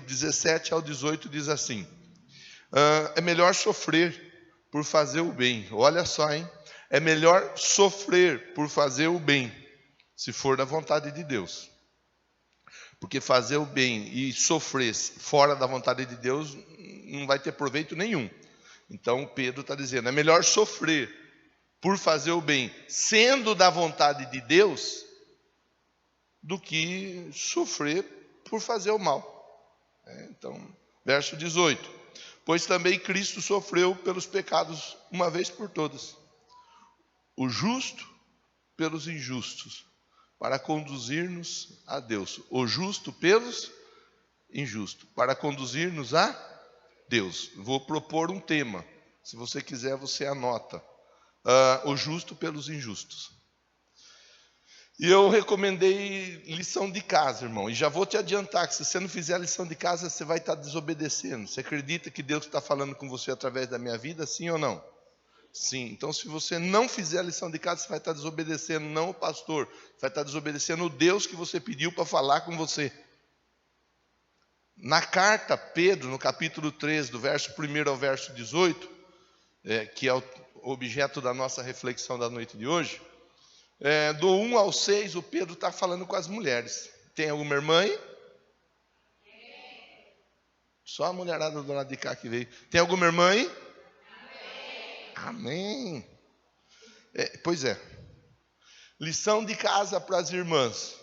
do 17 ao 18, diz assim: é melhor sofrer por fazer o bem. Olha só, hein? É melhor sofrer por fazer o bem, se for da vontade de Deus. Porque fazer o bem e sofrer fora da vontade de Deus não vai ter proveito nenhum. Então Pedro está dizendo, é melhor sofrer por fazer o bem, sendo da vontade de Deus, do que sofrer por fazer o mal. Então, verso 18. Pois também Cristo sofreu pelos pecados uma vez por todas, o justo pelos injustos, para conduzir-nos a Deus. O justo pelos injustos, para conduzir-nos a Deus. Vou propor um tema. Se você quiser, você anota. O justo pelos injustos. E eu recomendei lição de casa, irmão. E já vou te adiantar que se você não fizer a lição de casa, você vai estar desobedecendo. Você acredita que Deus está falando com você através da minha vida, sim ou não? Sim. Então, se você não fizer a lição de casa, você vai estar desobedecendo não o pastor, vai estar desobedecendo o Deus que você pediu para falar com você. Na carta, Pedro, no capítulo 3, do verso 1 ao verso 18, que é o objeto da nossa reflexão da noite de hoje, do 1 ao 6, o Pedro está falando com as mulheres. Tem alguma irmã aí? Só a mulherada do lado de cá que veio. Tem alguma irmã aí? Amém. Pois é. Lição de casa para as irmãs.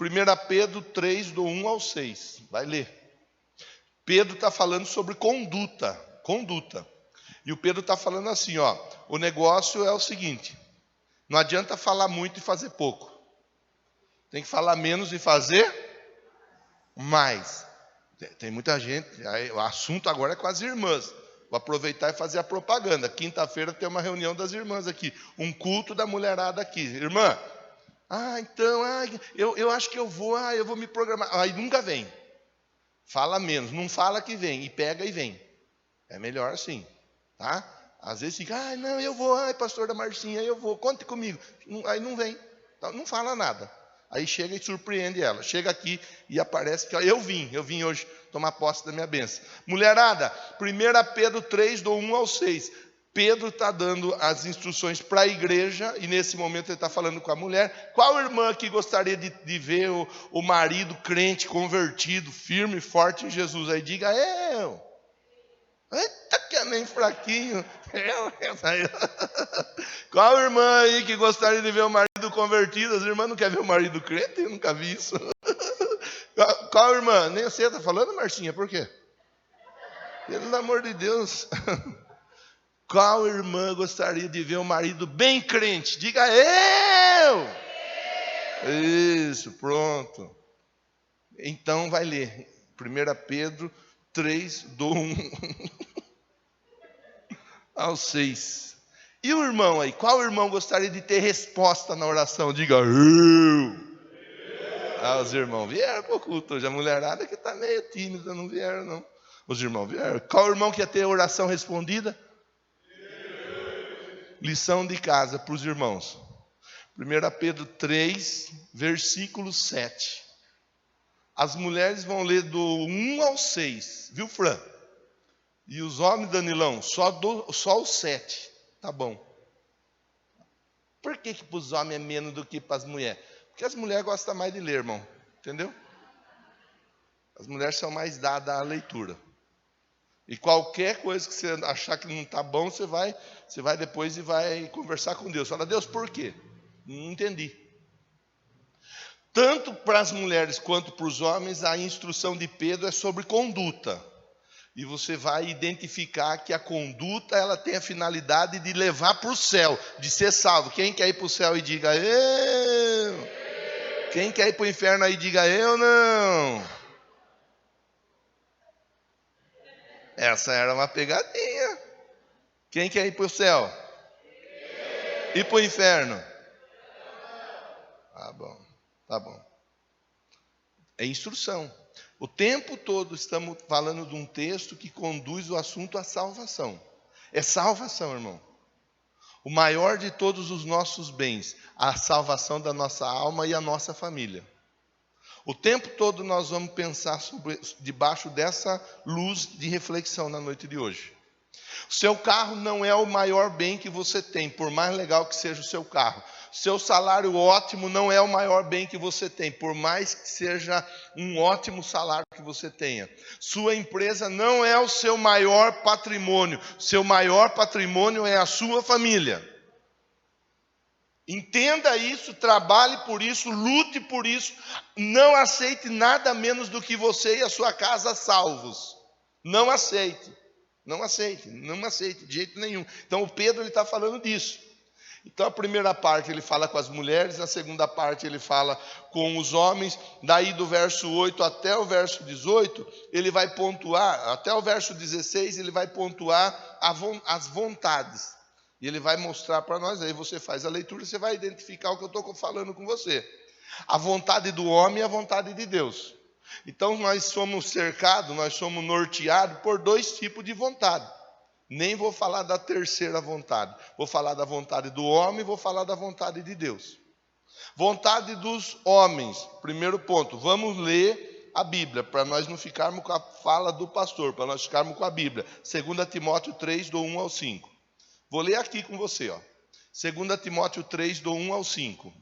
1 Pedro 3, do 1 ao 6. Vai ler. Pedro está falando sobre conduta. Conduta. E o Pedro está falando assim, ó. O negócio é o seguinte. Não adianta falar muito e fazer pouco. Tem que falar menos e fazer mais. Tem muita gente. O assunto agora é com as irmãs. Vou aproveitar e fazer a propaganda. Quinta-feira tem uma reunião das irmãs aqui. Um culto da mulherada aqui. Irmã, então, eu acho que eu vou me programar. Aí nunca vem. Fala menos. Não fala que vem. E pega e vem. É melhor assim. Tá? Às vezes fica, não, eu vou, pastor da Marcinha, eu vou, conte comigo. Aí não vem, não fala nada. Aí chega e surpreende ela. Chega aqui e aparece que eu vim hoje tomar posse da minha bênção. Mulherada, 1 Pedro 3, do 1 ao 6. Pedro está dando as instruções para a igreja, e nesse momento ele está falando com a mulher. Qual irmã que gostaria de ver o marido crente, convertido, firme e forte em Jesus? Aí diga, eu. Eita, que é nem fraquinho. Qual irmã aí que gostaria de ver o marido convertido? As irmãs não querem ver o marido crente? Eu nunca vi isso. Qual irmã? Nem você está falando, Marcinha, por quê? Pelo amor de Deus. Qual irmã gostaria de ver o marido bem crente? Diga eu. Isso, pronto. Então vai ler 1 Pedro 3, do 1 ao 6. E o irmão aí? Qual irmão gostaria de ter resposta na oração? Diga eu. Os irmãos vieram para o culto hoje. A mulherada que está meio tímida não vieram não. Os irmãos vieram. Qual irmão quer ter oração respondida? Lição de casa para os irmãos. 1 Pedro 3, versículo 7. As mulheres vão ler do 1 ao 6. Viu, Fran? E os homens, Danilão, só o 7. Tá bom. Por que para os homens é menos do que para as mulheres? Porque as mulheres gostam mais de ler, irmão. Entendeu? As mulheres são mais dadas à leitura. E qualquer coisa que você achar que não está bom, você vai depois e vai conversar com Deus. Fala, Deus, por quê? Não entendi. Tanto para as mulheres quanto para os homens, a instrução de Pedro é sobre conduta. E você vai identificar que a conduta ela tem a finalidade de levar para o céu, de ser salvo. Quem quer ir para o céu e diga eu? Quem quer ir para o inferno aí diga eu não? Essa era uma pegadinha. Quem quer ir para o céu? E para o inferno? Tá bom. É instrução. O tempo todo estamos falando de um texto que conduz o assunto à salvação. É salvação, irmão. O maior de todos os nossos bens, a salvação da nossa alma e a nossa família. O tempo todo nós vamos pensar debaixo dessa luz de reflexão na noite de hoje. O seu carro não é o maior bem que você tem, por mais legal que seja o seu carro. Seu salário ótimo não é o maior bem que você tem, por mais que seja um ótimo salário que você tenha. Sua empresa não é o seu maior patrimônio. Seu maior patrimônio é a sua família. Entenda isso, trabalhe por isso, lute por isso. Não aceite nada menos do que você e a sua casa salvos. Não aceite. Não aceite, não aceite de jeito nenhum. Então o Pedro está falando disso. Então a primeira parte ele fala com as mulheres, a segunda parte ele fala com os homens. Daí do verso 8 até o verso 18, ele vai pontuar, até o verso 16 ele vai pontuar as vontades. E ele vai mostrar para nós, aí você faz a leitura, você vai identificar o que eu estou falando com você. A vontade do homem e a vontade de Deus. Então nós somos cercados, nós somos norteados por dois tipos de vontade. Nem vou falar da terceira vontade. Vou falar da vontade do homem e vou falar da vontade de Deus. Vontade dos homens. Primeiro ponto, vamos ler a Bíblia, para nós não ficarmos com a fala do pastor, para nós ficarmos com a Bíblia. 2 Timóteo 3, do 1 ao 5. Vou ler aqui com você, ó. 2 Timóteo 3, do 1 ao 5.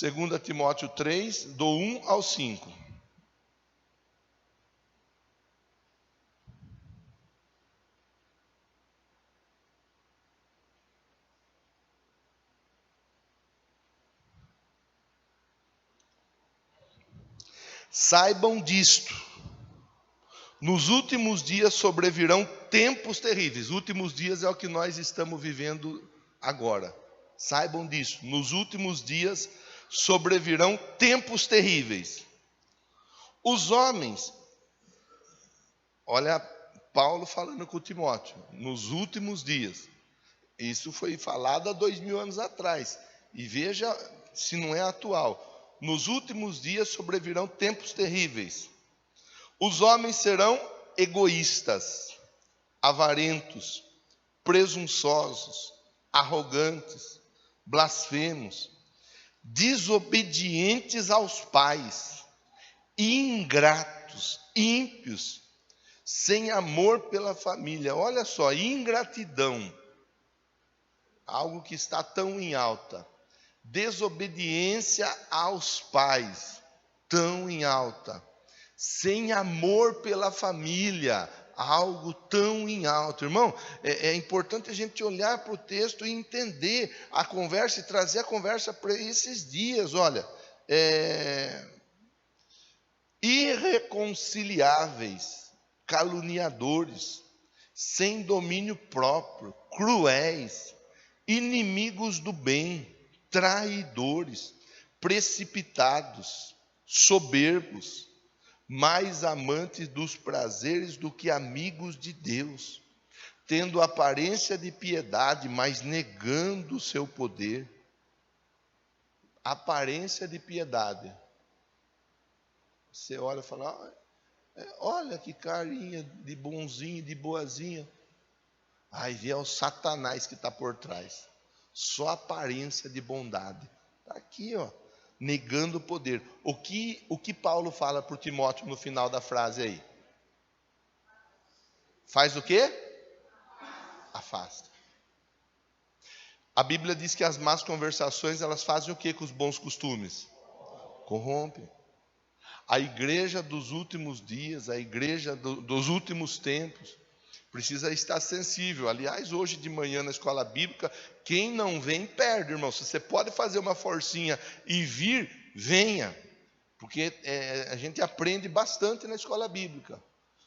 2 Timóteo 3, do 1 ao 5. Saibam disto, nos últimos dias sobrevirão tempos terríveis. Últimos dias é o que nós estamos vivendo agora. Saibam disso, nos últimos dias sobrevirão tempos terríveis. Os homens, olha Paulo falando com Timóteo, nos últimos dias. Isso foi falado há 2000 anos atrás. E veja se não é atual. Nos últimos dias sobrevirão tempos terríveis. Os homens serão egoístas, avarentos, presunçosos, arrogantes, blasfemos, desobedientes aos pais, ingratos, ímpios, sem amor pela família. Olha só, ingratidão, algo que está tão em alta. Desobediência aos pais, tão em alta. Sem amor pela família, algo tão em alta. Irmão, é importante a gente olhar para o texto e entender a conversa e trazer a conversa para esses dias. Olha, irreconciliáveis, caluniadores, sem domínio próprio, cruéis, inimigos do bem, traidores, precipitados, soberbos, mais amantes dos prazeres do que amigos de Deus, tendo aparência de piedade, mas negando o seu poder. Aparência de piedade. Você olha e fala, olha que carinha de bonzinho, de boazinha. Aí vê o Satanás que está por trás. Só aparência de bondade. Está aqui, ó, negando o poder. O que Paulo fala para o Timóteo no final da frase aí? Faz o quê? Afasta. A Bíblia diz que as más conversações, elas fazem o quê com os bons costumes? Corrompem. A igreja dos últimos dias, a igreja dos últimos tempos, precisa estar sensível. Aliás, hoje de manhã na escola bíblica, quem não vem perde, irmão. Se você pode fazer uma forcinha e vir, venha. Porque a gente aprende bastante na escola bíblica.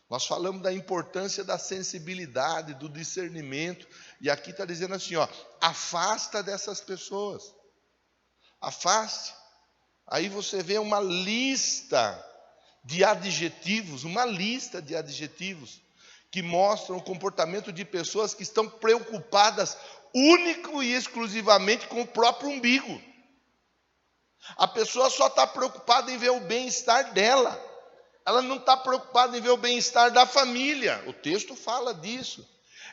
Nós falamos da importância da sensibilidade, do discernimento. E aqui está dizendo assim, ó, afasta dessas pessoas. Afaste. Aí você vê uma lista de adjetivos, que mostram o comportamento de pessoas que estão preocupadas único e exclusivamente com o próprio umbigo. A pessoa só está preocupada em ver o bem-estar dela. Ela não está preocupada em ver o bem-estar da família. O texto fala disso.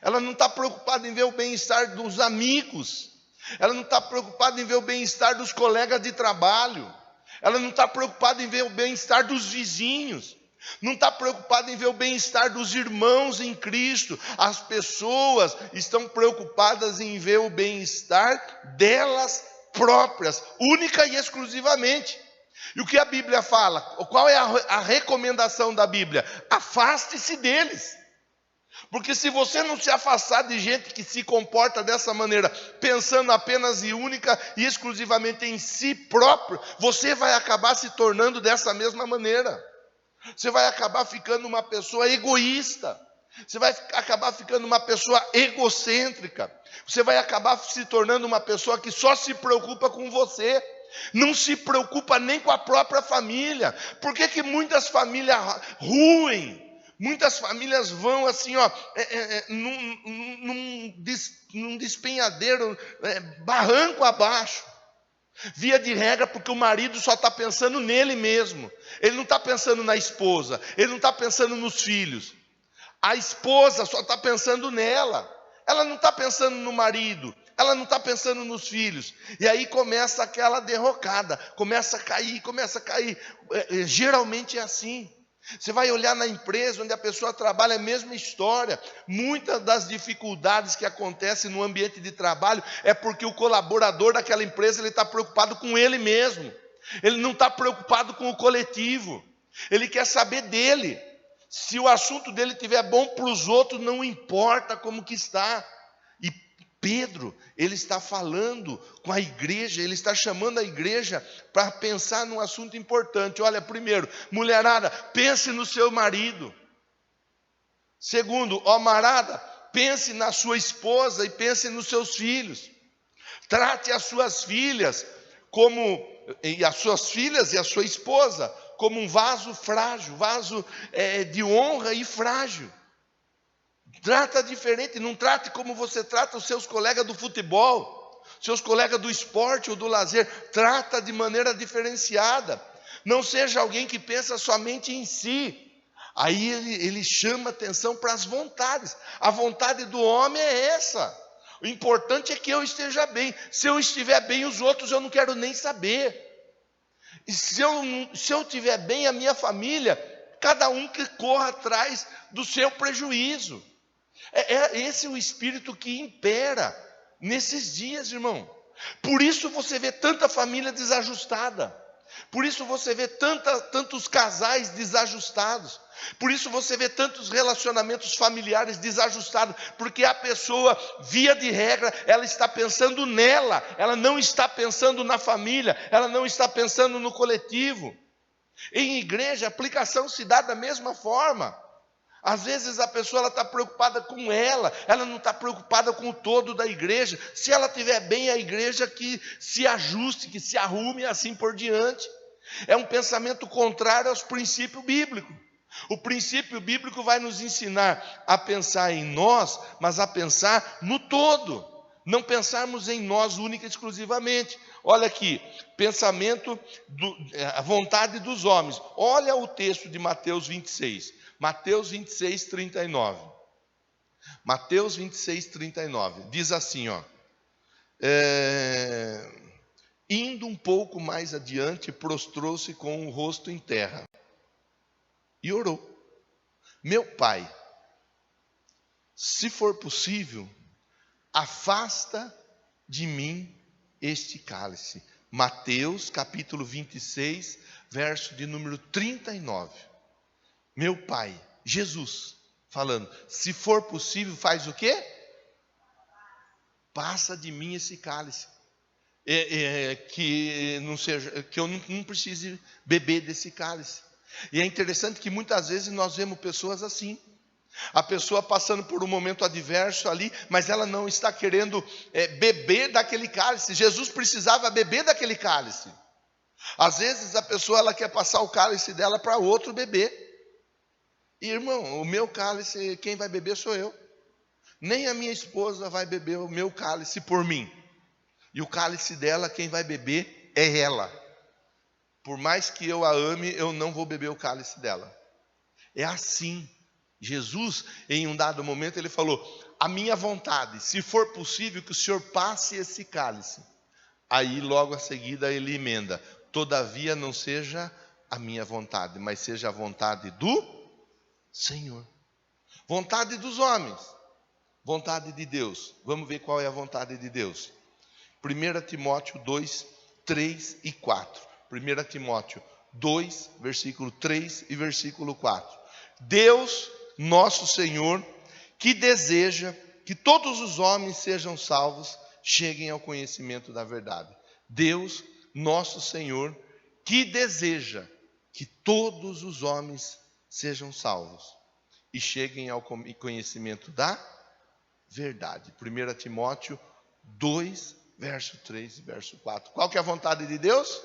Ela não está preocupada em ver o bem-estar dos amigos. Ela não está preocupada em ver o bem-estar dos colegas de trabalho. Ela não está preocupada em ver o bem-estar dos vizinhos. Não está preocupada em ver o bem-estar dos irmãos em Cristo. As pessoas estão preocupadas em ver o bem-estar delas próprias, única e exclusivamente. E o que a Bíblia fala? Qual é a recomendação da Bíblia? Afaste-se deles. Porque se você não se afastar de gente que se comporta dessa maneira, pensando apenas e única e exclusivamente em si próprio, você vai acabar se tornando dessa mesma maneira. Você vai acabar ficando uma pessoa egoísta. Você vai acabar ficando uma pessoa egocêntrica. Você vai acabar se tornando uma pessoa que só se preocupa com você. Não se preocupa nem com a própria família. Por que muitas famílias ruem? Muitas famílias vão assim, num despenhadeiro, barranco abaixo. Via de regra, porque o marido só está pensando nele mesmo. Ele não está pensando na esposa, ele não está pensando nos filhos. A esposa só está pensando nela. Ela não está pensando no marido, ela não está pensando nos filhos. E aí começa aquela derrocada, começa a cair. Geralmente é assim. Você vai olhar na empresa onde a pessoa trabalha, é a mesma história. Muitas das dificuldades que acontecem no ambiente de trabalho é porque o colaborador daquela empresa está preocupado com ele mesmo. Ele não está preocupado com o coletivo. Ele quer saber dele. Se o assunto dele estiver bom para os outros, não importa como que está. E Pedro, ele está falando com a igreja, ele está chamando a igreja para pensar num assunto importante. Olha, primeiro, mulherada, pense no seu marido. Segundo, ó marada, pense na sua esposa e pense nos seus filhos. Trate as suas filhas e as a sua esposa como um vaso frágil, de honra e frágil. Trata diferente, não trate como você trata os seus colegas do futebol, seus colegas do esporte ou do lazer. Trata de maneira diferenciada. Não seja alguém que pensa somente em si. Aí ele chama atenção para as vontades. A vontade do homem é essa. O importante é que eu esteja bem. Se eu estiver bem, os outros eu não quero nem saber. E se eu estiver bem, a minha família, cada um que corra atrás do seu prejuízo. Esse é o espírito que impera nesses dias, irmão. Por isso você vê tanta família desajustada. Por isso você vê tantos casais desajustados. Por isso você vê tantos relacionamentos familiares desajustados. Porque a pessoa, via de regra, ela está pensando nela. Ela não está pensando na família. Ela não está pensando no coletivo. Em igreja, a aplicação se dá da mesma forma. Às vezes a pessoa está preocupada com ela não está preocupada com o todo da igreja. Se ela estiver bem, a igreja que se ajuste, que se arrume, assim por diante. É um pensamento contrário aos princípios bíblicos. O princípio bíblico vai nos ensinar a pensar em nós, mas a pensar no todo. Não pensarmos em nós única e exclusivamente. Olha aqui, pensamento, a vontade dos homens. Olha o texto de Mateus 26. Mateus 26, 39. Mateus 26, 39. Diz assim, indo um pouco mais adiante, prostrou-se com o rosto em terra e orou. Meu Pai, se for possível, afasta de mim este cálice. Mateus capítulo 26, verso de número 39. Meu Pai, Jesus, falando, se for possível, faz o quê? Passa de mim esse cálice. Que eu não precise beber desse cálice. E é interessante que muitas vezes nós vemos pessoas assim. A pessoa passando por um momento adverso ali, mas ela não está querendo beber daquele cálice. Jesus precisava beber daquele cálice. Às vezes a pessoa ela quer passar o cálice dela para outro beber. E, irmão, o meu cálice, quem vai beber sou eu. Nem a minha esposa vai beber o meu cálice por mim. E o cálice dela, quem vai beber é ela. Por mais que eu a ame, eu não vou beber o cálice dela. É assim. Jesus, em um dado momento, ele falou, a minha vontade, se for possível que o Senhor passe esse cálice. Aí logo a seguida ele emenda, Todavia não seja a minha vontade, mas seja a vontade do Senhor. Vontade dos homens, vontade de Deus. Vamos ver qual é a vontade de Deus. 1 Timóteo 2, 3 e 4. 1 Timóteo 2, versículo 3 e versículo 4. Deus, nosso Senhor, que deseja que todos os homens sejam salvos, cheguem ao conhecimento da verdade. Deus, nosso Senhor, que deseja que todos os homens sejam salvos e cheguem ao conhecimento da verdade. 1 Timóteo 2, verso 3 e verso 4. Qual que é a vontade de Deus?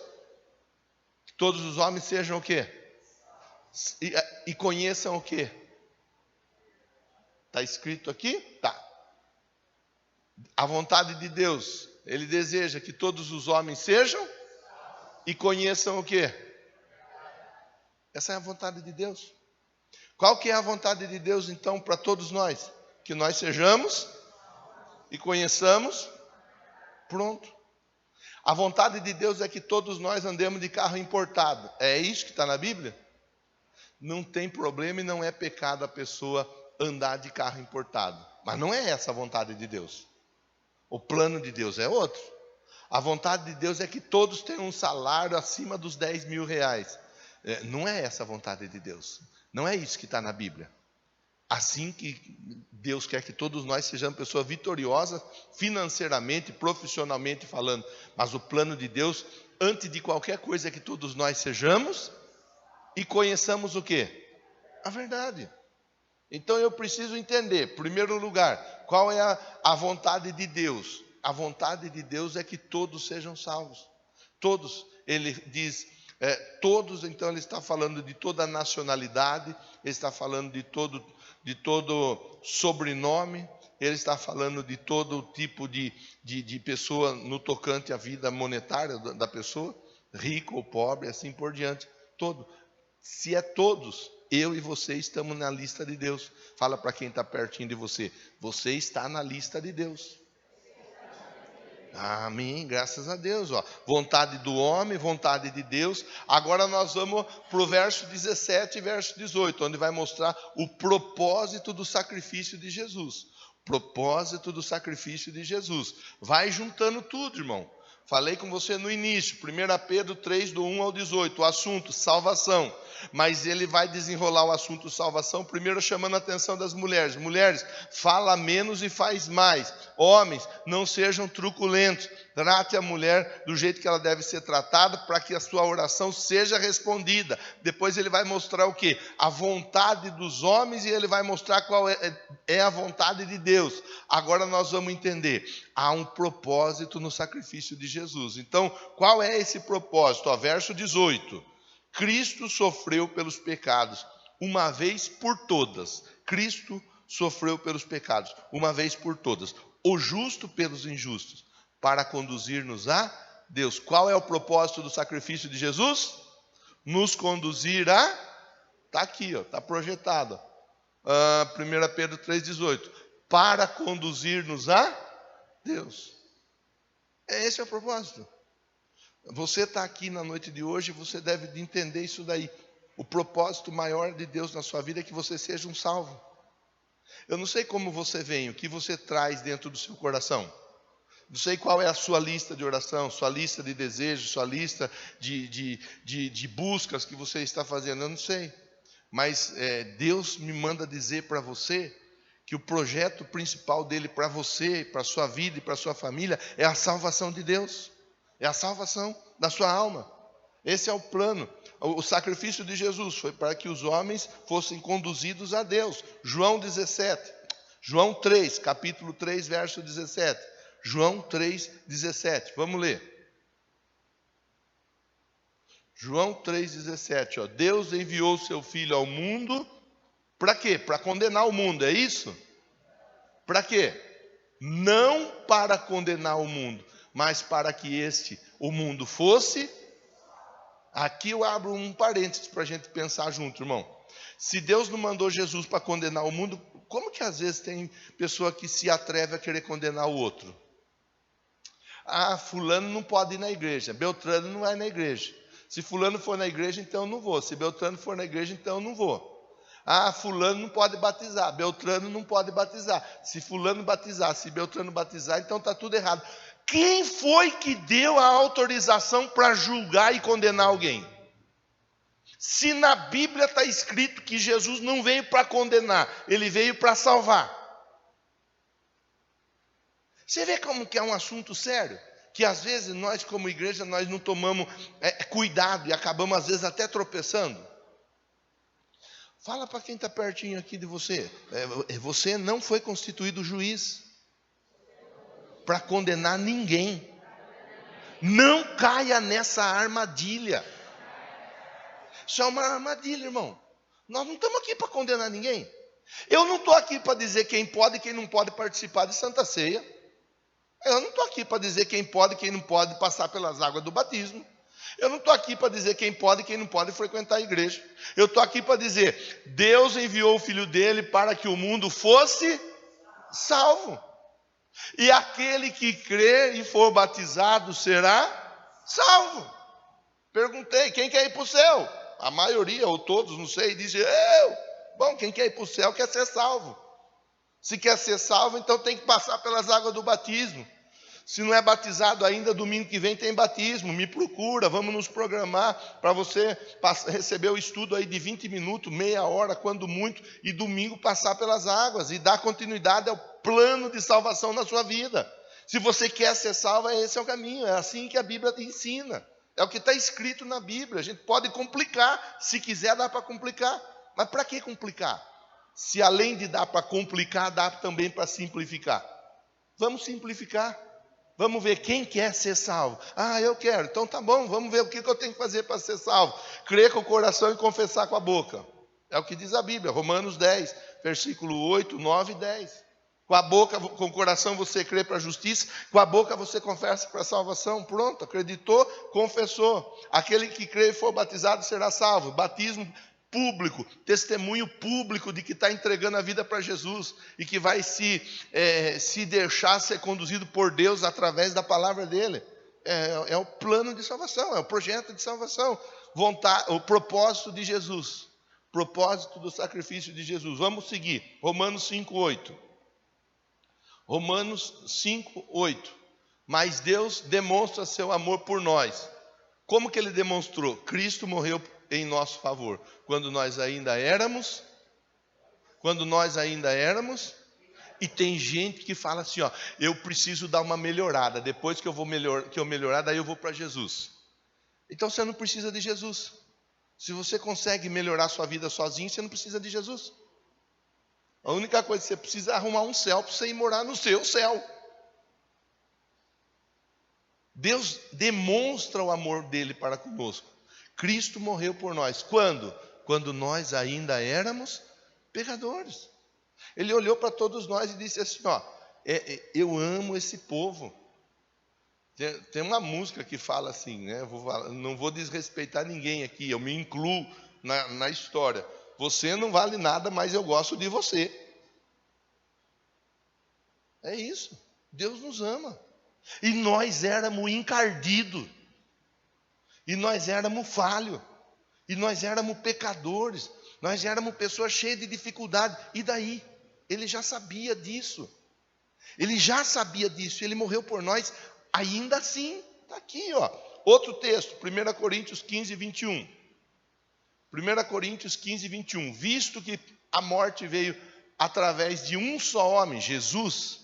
Que todos os homens sejam o quê? E conheçam o quê? Está escrito aqui? Tá. A vontade de Deus, Ele deseja que todos os homens sejam e conheçam o quê? Essa é a vontade de Deus. Qual que é a vontade de Deus, então, para todos nós? Que nós sejamos e conheçamos. Pronto. A vontade de Deus é que todos nós andemos de carro importado. É isso que está na Bíblia? Não tem problema e não é pecado a pessoa andar de carro importado. Mas não é essa a vontade de Deus. O plano de Deus é outro. A vontade de Deus é que todos tenham um salário acima dos 10 mil reais. Não é essa a vontade de Deus. Não é isso que está na Bíblia. Assim que Deus quer que todos nós sejamos pessoas vitoriosas, financeiramente, profissionalmente falando. Mas o plano de Deus, antes de qualquer coisa, é que todos nós sejamos e conheçamos o quê? A verdade. Então eu preciso entender, em primeiro lugar, qual é a vontade de Deus. A vontade de Deus é que todos sejam salvos. Todos, ele diz, todos, então ele está falando de toda a nacionalidade, ele está falando de todo sobrenome, ele está falando de todo tipo de pessoa no tocante à vida monetária da pessoa, rico ou pobre, assim por diante. Todo. Se é todos, eu e você estamos na lista de Deus. Fala para quem está pertinho de você. Você está na lista de Deus. Amém, graças a Deus. Vontade do homem, vontade de Deus. Agora nós vamos para o verso 17 e verso 18, onde vai mostrar o propósito do sacrifício de Jesus. Propósito do sacrifício de Jesus. Vai juntando tudo, irmão. Falei com você no início, 1 Pedro 3, do 1 ao 18, o assunto salvação. Mas ele vai desenrolar o assunto salvação, primeiro chamando a atenção das mulheres. Mulheres, fala menos e faz mais. Homens, não sejam truculentos. Trate a mulher do jeito que ela deve ser tratada, para que a sua oração seja respondida. Depois ele vai mostrar o quê? A vontade dos homens, e ele vai mostrar qual é a vontade de Deus. Agora nós vamos entender. Há um propósito no sacrifício de Jesus. Então, qual é esse propósito? Verso 18. Cristo sofreu pelos pecados, uma vez por todas. Cristo sofreu pelos pecados, uma vez por todas. O justo pelos injustos, para conduzir-nos a Deus. Qual é o propósito do sacrifício de Jesus? Nos conduzir a... Está aqui, está projetado. 1 Pedro 3,18. Para conduzir-nos a Deus. Esse é o propósito. Você está aqui na noite de hoje, você deve entender isso daí. O propósito maior de Deus na sua vida é que você seja um salvo. Eu não sei como você vem, o que você traz dentro do seu coração. Não sei qual é a sua lista de oração, sua lista de desejos, sua lista de buscas que você está fazendo. Eu não sei. Mas Deus me manda dizer para você que o projeto principal dele para você, para a sua vida e para a sua família é a salvação de Deus. É a salvação da sua alma. Esse é o plano. O sacrifício de Jesus foi para que os homens fossem conduzidos a Deus. João 3, capítulo 3, verso 17. João 3, 17. Vamos ler. João 3, 17. Deus enviou seu Filho ao mundo. Para quê? Para condenar o mundo, é isso? Para quê? Não para condenar o mundo, mas para que o mundo fosse... Aqui eu abro um parênteses para a gente pensar junto, irmão. Se Deus não mandou Jesus para condenar o mundo, como que às vezes tem pessoa que se atreve a querer condenar o outro? Ah, fulano não pode ir na igreja, Beltrano não vai na igreja. Se fulano for na igreja, então eu não vou. Se Beltrano for na igreja, então eu não vou. Ah, fulano não pode batizar, Beltrano não pode batizar. Se fulano batizar, se Beltrano batizar, então está tudo errado. Quem foi que deu a autorização para julgar e condenar alguém? Se na Bíblia está escrito que Jesus não veio para condenar, ele veio para salvar. Você vê como que é um assunto sério? Que às vezes nós como igreja, nós não tomamos cuidado e acabamos às vezes até tropeçando. Fala para quem está pertinho aqui de você. Você não foi constituído juiz para condenar ninguém. Não caia nessa armadilha. Isso é uma armadilha, irmão. Nós não estamos aqui para condenar ninguém. Eu não estou aqui para dizer quem pode e quem não pode participar de Santa Ceia. Eu não estou aqui para dizer quem pode e quem não pode passar pelas águas do batismo. Eu não estou aqui para dizer quem pode e quem não pode frequentar a igreja. Eu estou aqui para dizer, Deus enviou o Filho dele para que o mundo fosse salvo. E aquele que crer e for batizado será salvo. Perguntei, quem quer ir para o céu? A maioria, ou todos, não sei, diz eu. Bom, quem quer ir para o céu quer ser salvo. Se quer ser salvo, então tem que passar pelas águas do batismo. Se não é batizado ainda, domingo que vem tem batismo. Me procura, vamos nos programar para você receber o estudo aí de 20 minutos, meia hora, quando muito, e domingo passar pelas águas e dar continuidade ao plano de salvação na sua vida. Se você quer ser salvo, esse é o caminho, é assim que a Bíblia te ensina. É o que está escrito na Bíblia. A gente pode complicar, se quiser dá para complicar. Mas para que complicar? Se além de dar para complicar, dá também para simplificar. Vamos simplificar. Vamos ver quem quer ser salvo. Ah, eu quero. Então tá bom, vamos ver o que eu tenho que fazer para ser salvo. Crer com o coração e confessar com a boca. É o que diz a Bíblia, Romanos 10, versículo 8, 9 e 10. Com a boca, com o coração você crê para a justiça, com a boca você confessa para a salvação. Pronto, acreditou, confessou. Aquele que crê e for batizado será salvo. Batismo público, testemunho público de que está entregando a vida para Jesus e que vai se deixar ser conduzido por Deus através da palavra dele. É o plano de salvação, é o projeto de salvação, o propósito de Jesus, propósito do sacrifício de Jesus. Vamos seguir, Romanos 5:8. Romanos 5:8. Mas Deus demonstra seu amor por nós. Como que ele demonstrou? Cristo morreu em nosso favor, quando nós ainda éramos, e tem gente que fala assim, ó, eu preciso dar uma melhorada, depois que eu melhorar, daí eu vou para Jesus. Então você não precisa de Jesus. Se você consegue melhorar sua vida sozinho, você não precisa de Jesus. A única coisa que você precisa é arrumar um céu para você ir morar no seu céu. Deus demonstra o amor dele para conosco. Cristo morreu por nós. Quando? Quando nós ainda éramos pecadores. Ele olhou para todos nós e disse assim, ó, eu amo esse povo. Tem uma música que fala assim, né? Não vou desrespeitar ninguém aqui, eu me incluo na história. Você não vale nada, mas eu gosto de você. É isso. Deus nos ama. E nós éramos encardidos. E nós éramos falhos. E nós éramos pecadores. Nós éramos pessoas cheias de dificuldade. E daí? Ele já sabia disso. Ele já sabia disso. Ele morreu por nós. Ainda assim, está aqui, ó. Outro texto, 1 Coríntios 15, 21. 1 Coríntios 15, 21. Visto que a morte veio através de um só homem, Jesus,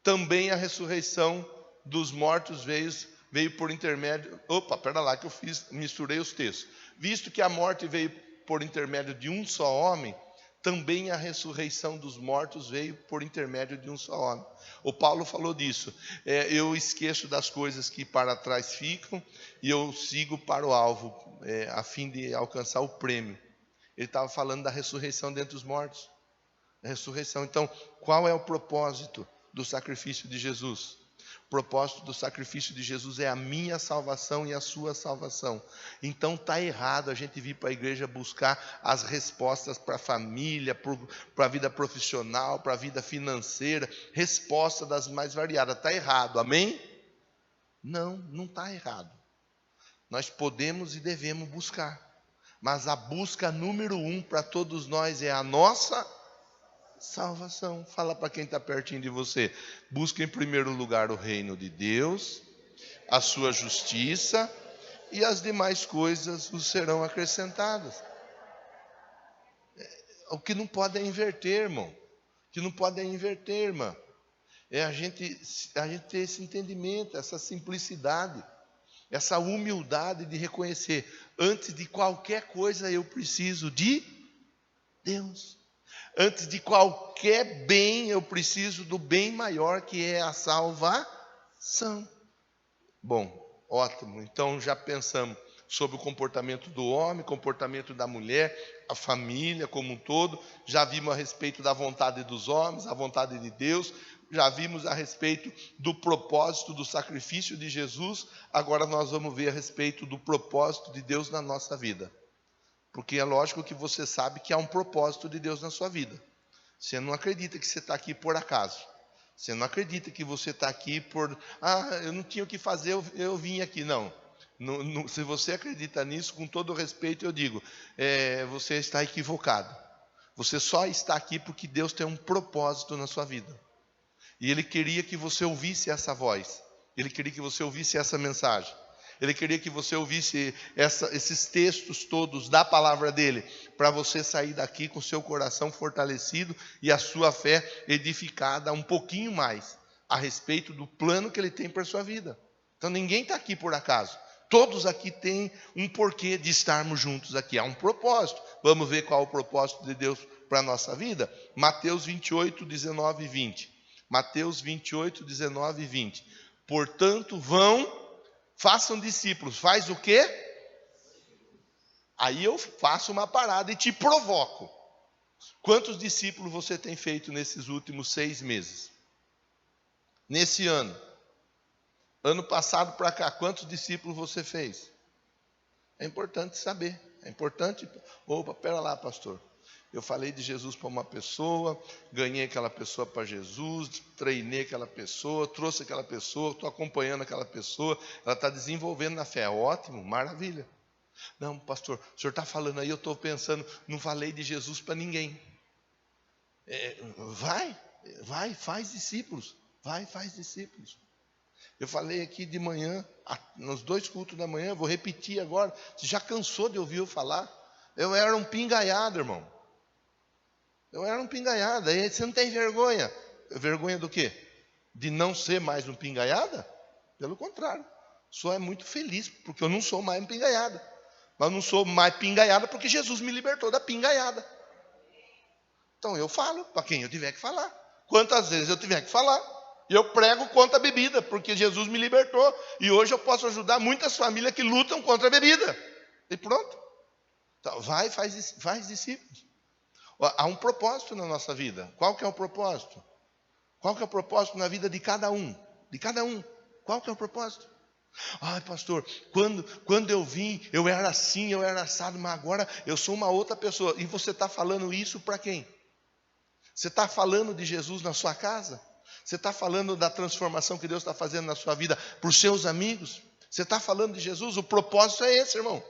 também a ressurreição dos mortos veio por intermédio... Pera lá que eu misturei os textos. Visto que a morte veio por intermédio de um só homem, também a ressurreição dos mortos veio por intermédio de um só homem. O Paulo falou disso. Eu esqueço das coisas que para trás ficam e eu sigo para o alvo, a fim de alcançar o prêmio. Ele estava falando da ressurreição dentre os mortos. A ressurreição. Então, qual é o propósito do sacrifício de Jesus? O propósito do sacrifício de Jesus é a minha salvação e a sua salvação. Então está errado a gente vir para a igreja buscar as respostas para a família, para a vida profissional, para a vida financeira, resposta das mais variadas. Está errado, amém? Não está errado. Nós podemos e devemos buscar. Mas a busca número 1 para todos nós é a nossa salvação. Fala para quem está pertinho de você. Busca em primeiro lugar o reino de Deus, a sua justiça, e as demais coisas vos serão acrescentadas. O que não pode é inverter, irmão. O que não pode é inverter, irmã. É a gente ter esse entendimento, essa simplicidade, essa humildade de reconhecer, antes de qualquer coisa eu preciso de Deus. Antes de qualquer bem eu preciso do bem maior, que é a salvação. Bom, ótimo. Então já pensamos sobre o comportamento do homem, comportamento da mulher, a família como um todo. Já vimos a respeito da vontade dos homens, a vontade de Deus. Já vimos a respeito do propósito do sacrifício de Jesus. Agora nós vamos ver a respeito do propósito de Deus na nossa vida. Porque é lógico que você sabe que há um propósito de Deus na sua vida. Você não acredita que você está aqui por acaso. Você não acredita que você está aqui por... eu não tinha o que fazer, eu vim aqui. Não. Se você acredita nisso, com todo respeito eu digo, você está equivocado. Você só está aqui porque Deus tem um propósito na sua vida. E Ele queria que você ouvisse essa voz. Ele queria que você ouvisse essa mensagem. Ele queria que você ouvisse esses textos todos da palavra dele, para você sair daqui com seu coração fortalecido e a sua fé edificada um pouquinho mais a respeito do plano que ele tem para a sua vida. Então ninguém está aqui por acaso. Todos aqui têm um porquê de estarmos juntos aqui. Há um propósito. Vamos ver qual é o propósito de Deus para a nossa vida? Mateus 28, 19 e 20. Mateus 28, 19 e 20. Portanto, façam discípulos. Faz o quê? Aí eu faço uma parada e te provoco. Quantos discípulos você tem feito nesses últimos 6 meses? Nesse ano? Ano passado para cá, quantos discípulos você fez? É importante saber. É importante... Opa, pera lá, pastor. Eu falei de Jesus para uma pessoa, ganhei aquela pessoa para Jesus, treinei aquela pessoa, trouxe aquela pessoa, estou acompanhando aquela pessoa, ela está desenvolvendo na fé. Ótimo, maravilha. Não, pastor, o senhor está falando aí, eu estou pensando, não falei de Jesus para ninguém. Vai, faz discípulos. Vai, faz discípulos. Eu falei aqui de manhã, nos 2 cultos da manhã, vou repetir agora. Você já cansou de ouvir eu falar? Eu era um pingaiado, irmão. Eu era um pingaiado. Aí você não tem vergonha. Vergonha do quê? De não ser mais um pingaiada? Pelo contrário. Só é muito feliz, porque eu não sou mais um pingaiada. Mas não sou mais pingaiada porque Jesus me libertou da pingaiada. Então eu falo para quem eu tiver que falar. Quantas vezes eu tiver que falar. E eu prego contra a bebida, porque Jesus me libertou. E hoje eu posso ajudar muitas famílias que lutam contra a bebida. E pronto. Então, faz discípulos. Há um propósito na nossa vida. Qual que é o propósito? Qual que é o propósito na vida de cada um? De cada um. Qual que é o propósito? Ai, pastor, quando eu vim, eu era assim, eu era assado, mas agora eu sou uma outra pessoa. E você está falando isso para quem? Você está falando de Jesus na sua casa? Você está falando da transformação que Deus está fazendo na sua vida para os seus amigos? Você está falando de Jesus? O propósito é esse, irmão.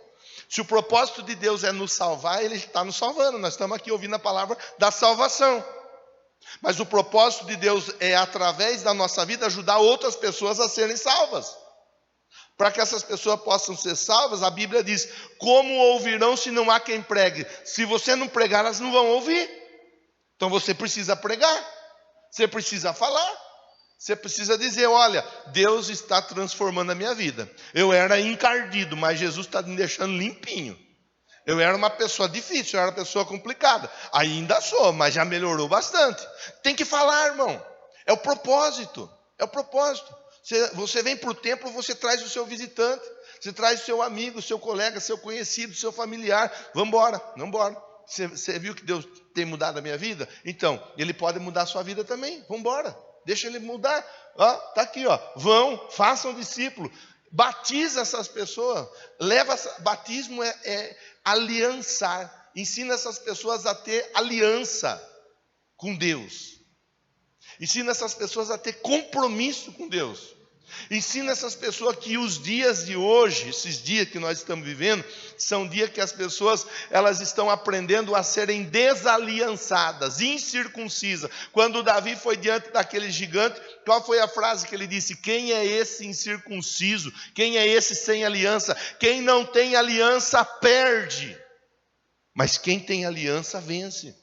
Se o propósito de Deus é nos salvar, Ele está nos salvando. Nós estamos aqui ouvindo a palavra da salvação. Mas o propósito de Deus é, através da nossa vida, ajudar outras pessoas a serem salvas. Para que essas pessoas possam ser salvas, a Bíblia diz, como ouvirão se não há quem pregue? Se você não pregar, elas não vão ouvir. Então você precisa pregar. Você precisa falar. Você precisa dizer, olha, Deus está transformando a minha vida. Eu era encardido, mas Jesus está me deixando limpinho. Eu era uma pessoa difícil, eu era uma pessoa complicada. Ainda sou, mas já melhorou bastante. Tem que falar, irmão. É o propósito. É o propósito. Você vem para o templo, você traz o seu visitante. Você traz o seu amigo, o seu colega, seu conhecido, seu familiar. Vamos embora, Você viu que Deus tem mudado a minha vida? Então, Ele pode mudar a sua vida também. Vamos embora. Deixa Ele mudar. Está aqui, vão, façam discípulo. Batiza essas pessoas. Batismo é aliançar. Ensina essas pessoas a ter aliança com Deus. Ensina essas pessoas a ter compromisso com Deus. Ensina essas pessoas que os dias de hoje, esses dias que nós estamos vivendo, são dias que as pessoas, elas estão aprendendo a serem desaliançadas, incircuncisas. Quando Davi foi diante daquele gigante, qual foi a frase que ele disse? Quem é esse incircunciso? Quem é esse sem aliança? Quem não tem aliança perde, mas quem tem aliança vence.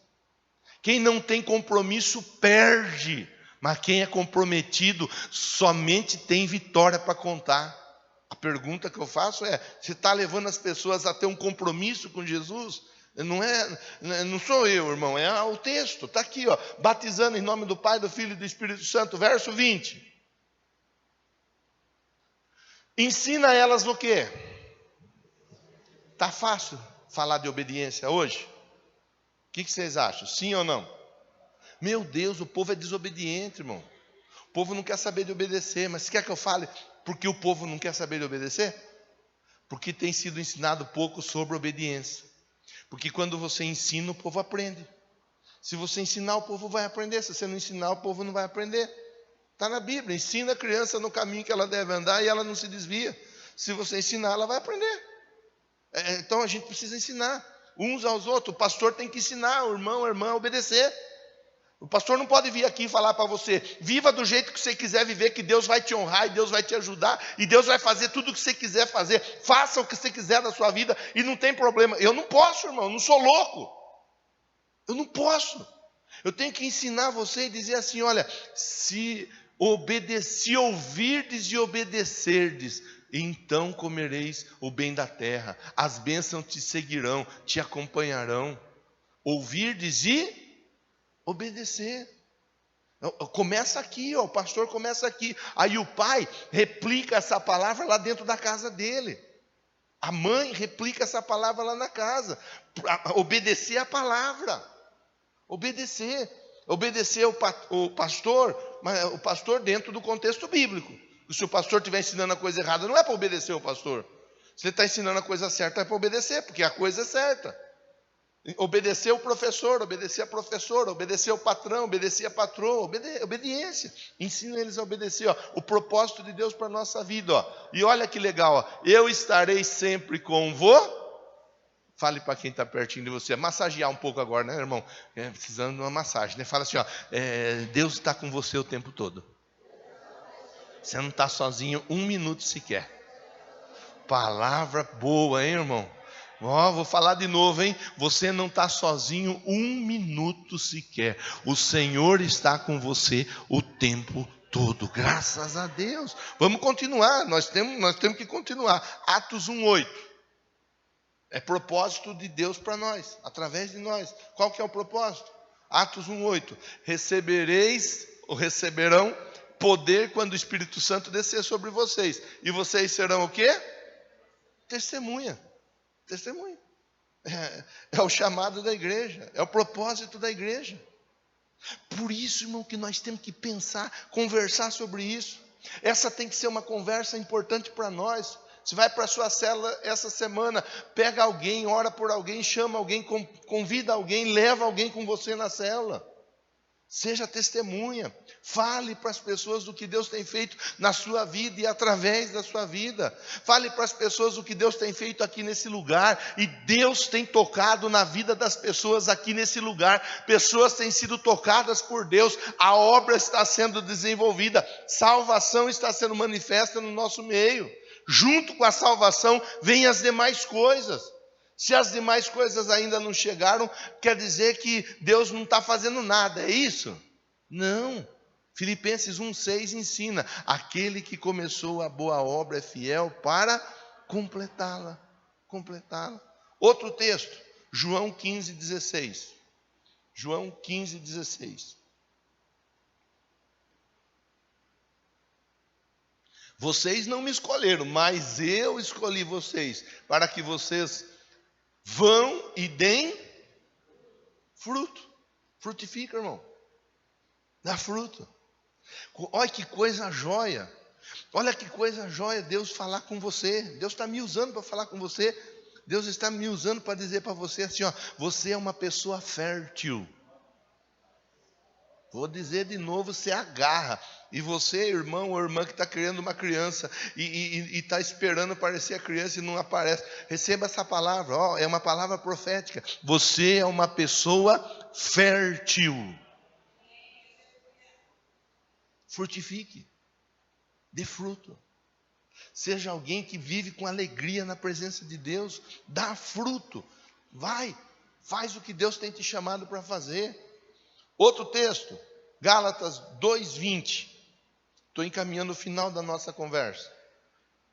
Quem não tem compromisso perde, mas quem é comprometido somente tem vitória para contar. A pergunta que eu faço é: você está levando as pessoas a ter um compromisso com Jesus? Não sou eu, irmão, é o texto, está aqui, ó, batizando em nome do Pai, do Filho e do Espírito Santo, verso 20. Ensina elas o quê? Está fácil falar de obediência hoje? O que vocês acham? Sim ou não? Meu Deus, o povo é desobediente, irmão. O povo não quer saber de obedecer. Mas quer que eu fale por que o povo não quer saber de obedecer? Porque tem sido ensinado pouco sobre obediência. Porque quando você ensina, o povo aprende. Se você ensinar, o povo vai aprender. Se você não ensinar, o povo não vai aprender. Está na Bíblia. Ensina a criança no caminho que ela deve andar e ela não se desvia. Se você ensinar, ela vai aprender. Então a gente precisa ensinar uns aos outros. O pastor tem que ensinar o irmão, a irmã a obedecer. O pastor não pode vir aqui e falar para você: viva do jeito que você quiser viver, que Deus vai te honrar e Deus vai te ajudar e Deus vai fazer tudo o que você quiser fazer. Faça o que você quiser da sua vida e não tem problema. Eu não posso, irmão, eu não sou louco. Eu não posso. Eu tenho que ensinar você e dizer assim: olha, se ouvirdes e obedecerdes, então comereis o bem da terra. As bênçãos te seguirão, te acompanharão. Ouvirdes e obedecer. Começa aqui, ó, o pastor começa aqui. Aí o pai replica essa palavra lá dentro da casa dele. A mãe replica essa palavra lá na casa. Obedecer a palavra. Obedecer. Obedecer o pastor, mas o pastor dentro do contexto bíblico. Se o pastor estiver ensinando a coisa errada, não é para obedecer o pastor. Se ele está ensinando a coisa certa, é para obedecer, porque a coisa é certa. Obedecer o professor, obedecer a professora, obedecer o patrão, obedecer a patroa, obediência. Ensina eles a obedecer, ó, o propósito de Deus para a nossa vida. Ó. E olha que legal, ó, eu estarei sempre convosco. Fale para quem está pertinho de você, massagear um pouco agora, né, irmão? Precisando de uma massagem, né? Fala assim, ó, Deus está com você o tempo todo. Você não está sozinho um minuto sequer. Palavra boa, hein, irmão? Vou falar de novo, hein? Você não está sozinho um minuto sequer. O Senhor está com você o tempo todo. Graças a Deus. Vamos continuar. Nós temos que continuar. Atos 1:8. É propósito de Deus para nós, através de nós. Qual que é o propósito? Atos 1:8. Receberão poder quando o Espírito Santo descer sobre vocês. E vocês serão o quê? Testemunha. Testemunha. É o chamado da igreja, é o propósito da igreja. Por isso, irmão, que nós temos que pensar, conversar sobre isso. Essa tem que ser uma conversa importante para nós. Você vai para a sua célula essa semana, pega alguém, ora por alguém, chama alguém, convida alguém, leva alguém com você na célula. Seja testemunha, fale para as pessoas do que Deus tem feito na sua vida e através da sua vida. Fale para as pessoas o que Deus tem feito aqui nesse lugar. E Deus tem tocado na vida das pessoas aqui nesse lugar. Pessoas têm sido tocadas por Deus. A obra está sendo desenvolvida. Salvação está sendo manifesta no nosso meio. Junto com a salvação vem as demais coisas. Se as demais coisas ainda não chegaram, quer dizer que Deus não está fazendo nada, é isso? Não. Filipenses 1:6 ensina: aquele que começou a boa obra é fiel para completá-la. Outro texto, João 15:16. João 15:16. Vocês não me escolheram, mas eu escolhi vocês, para que vocês vão e deem fruto. Frutifica, irmão. Dá fruto. Olha que coisa jóia. Olha que coisa jóia Deus falar com você. Deus está me usando para falar com você. Deus está me usando para dizer para você assim, ó, você é uma pessoa fértil. Vou dizer de novo, você agarra. E você, irmão ou irmã que está criando uma criança e está esperando aparecer a criança e não aparece, receba essa palavra, é uma palavra profética. Você é uma pessoa fértil. Frutifique, dê fruto. Seja alguém que vive com alegria na presença de Deus, dá fruto. Faz o que Deus tem te chamado para fazer. Outro texto, Gálatas 2:20. Estou encaminhando o final da nossa conversa.